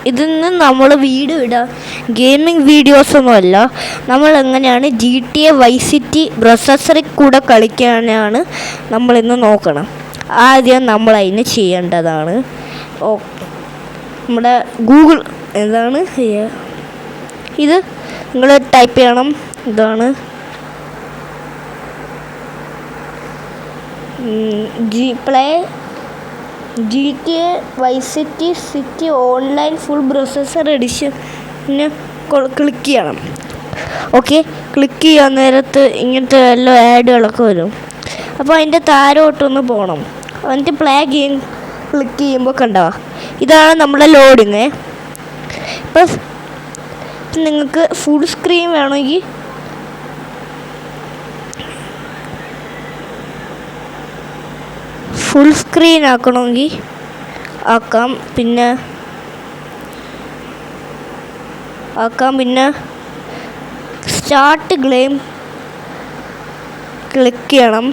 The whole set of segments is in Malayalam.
ഇതിന്ന് നമ്മൾ വീഡിയോ ഇടാം. ഗെയിമിംഗ് വീഡിയോസൊന്നുമല്ല. നമ്മൾ എങ്ങനെയാണ് GTA Vice City പ്രൊസസ്സറിൽ കൂടെ കളിക്കാനാണ് നമ്മളിന്ന് നോക്കണം. ആദ്യം നമ്മൾ അതിന് ചെയ്യേണ്ടതാണ് നമ്മുടെ ഗൂഗിൾ എന്താണ് ഇത് നിങ്ങൾ ടൈപ്പ് ചെയ്യണം. ഇതാണ് GTA Vice City online full processor എഡിഷന് ക്ലിക്ക് ചെയ്യണം. ഓക്കെ, ക്ലിക്ക് ചെയ്യാൻ നേരത്ത് ഇങ്ങനത്തെ എല്ലാ ആഡുകളൊക്കെ വരും. അപ്പോൾ അതിൻ്റെ താരോട്ടൊന്ന് പോകണം. എന്നിട്ട് പ്ലേ ഗെയിം ക്ലിക്ക് ചെയ്യുമ്പോൾ കണ്ടോ, ഇതാണ് നമ്മുടെ ലോഡിങ്. ഇപ്പം നിങ്ങൾക്ക് ഫുൾ സ്ക്രീൻ വേണമെങ്കിൽ ഫുൾ സ്ക്രീൻ ആക്കണമെങ്കിൽ ആക്കാം. പിന്നെ സ്റ്റാർട്ട് ഗെയിം ക്ലിക്ക് ചെയ്യണം.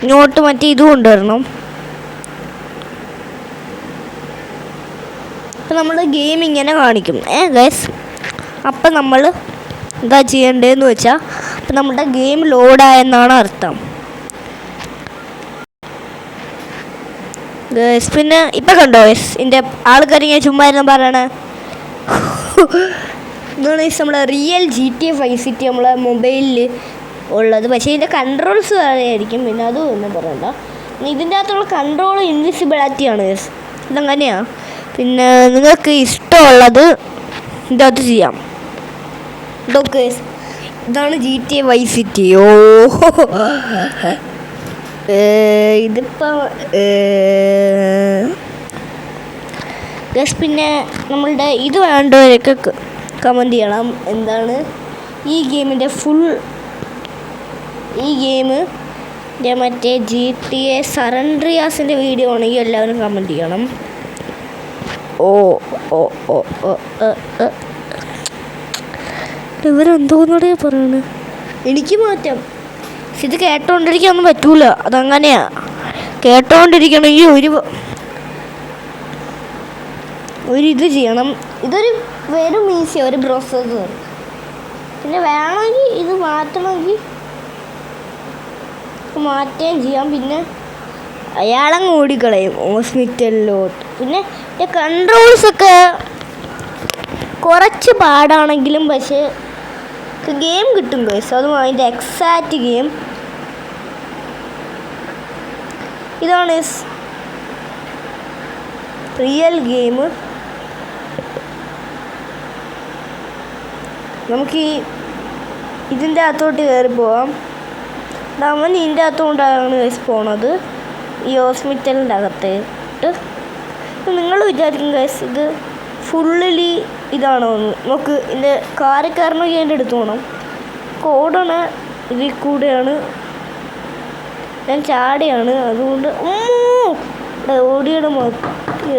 ഇങ്ങോട്ട് മറ്റേ ഇത് കൊണ്ടുവരണം. അപ്പം നമ്മൾ ഗെയിം ഇങ്ങനെ കാണിക്കും ഗൈസ്. അപ്പം നമ്മൾ എന്താ ചെയ്യേണ്ടതെന്ന് വെച്ചാൽ, അപ്പം നമ്മുടെ ഗെയിം ലോഡായെന്നാണ് അർത്ഥം ഗൈസ്. പിന്നെ ഇപ്പം കണ്ടോ ഗൈസ്, ഇതിൻ്റെ ആൾക്കാർ ഇങ്ങനെ ചുമ്മാ ഇരുന്ന് പറയണേ ഇതാണ് ഗൈസ് നമ്മുടെ റിയൽ GTA Vice City നമ്മളെ മൊബൈലിൽ ഉള്ളത്. പക്ഷേ ഇതിൻ്റെ കൺട്രോൾസ് വേറെയായിരിക്കും. പിന്നെ അതും ഒന്നും പറയണ്ട. ഇതിൻ്റെ അകത്തുള്ള കൺട്രോൾ ഇൻവിസിബിലിറ്റിയാണ് ഗൈസ്. ഇതങ്ങനെയാണ്. പിന്നെ നിങ്ങൾക്ക് ഇഷ്ടമുള്ളത് ഇതിൻ്റെ അകത്ത് ചെയ്യാം. ഇതൊക്കെ ഇതാണ് GTA Vice City. ഇതിപ്പോൾ ഗൈസ്, പിന്നെ നമ്മളുടെ ഇത് വേണ്ടവരൊക്കെ കമൻറ്റ് ചെയ്യണം. എന്താണ് ഈ ഗെയിമിൻ്റെ മറ്റേ GTA San Andreasൻ്റെ വീഡിയോ ആണെങ്കിൽ എല്ലാവരും കമൻറ്റ് ചെയ്യണം. ഇവരെന്തോന്നോടെ പറയണേ, എനിക്ക് മാറ്റാം. ഇത് കേട്ടോണ്ടിരിക്കാനൊന്നും പറ്റൂല. അതങ്ങനെയാ, കേട്ടോണ്ടിരിക്കണമെങ്കിൽ ഇത് ചെയ്യണം. ഇതൊരു വെറും ഈസിയാണ്, ഒരു പ്രോസസ്സർ. പിന്നെ വേണമെങ്കിൽ ഇത് മാറ്റണമെങ്കിൽ മാറ്റുകയും ചെയ്യാം. പിന്നെ അയാളങ്ങ് ഓടിക്കളയും ഹോസ്പിറ്റലിലോട്ട്. പിന്നെ കൺട്രോൾസൊക്കെ കുറച്ച് പാടാണെങ്കിലും പക്ഷേ ഗെയിം കിട്ടും ഗൈസ്. അതും അതിൻ്റെ എക്സാക്റ്റ് ഗെയിം ഇതാണ് റിയൽ ഗെയിം. നമുക്ക് ഇതിൻ്റെ അകത്തോട്ട് കയറി പോവാം. നമ്മൾ ഇതിൻ്റെ അകത്തോട്ടാണ് ഗൈസ് പോണത്, ഈ ഹോസ്പിറ്റലിൻ്റെ അകത്തേട്ട്. നിങ്ങൾ വിചാരിക്കും ഗൈസ് ഇത് ഫുള്ളി ഇതാണോ? നമുക്ക് ഇതിൻ്റെ കാറിൽ കയറണമെങ്കിൽ അതിൻ്റെ അടുത്ത് പോകണം. ഓടണ ഇതിൽ കൂടെയാണ് ഞാൻ ചാടിയാണ്, അതുകൊണ്ട് ഓടിയുടെ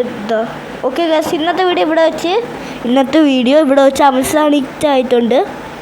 എന്താ. ഓക്കെ ഗൈസ്, ഇന്നത്തെ വീഡിയോ ഇവിടെ വെച്ച് അവസാനിച്ചായിട്ടുണ്ട്.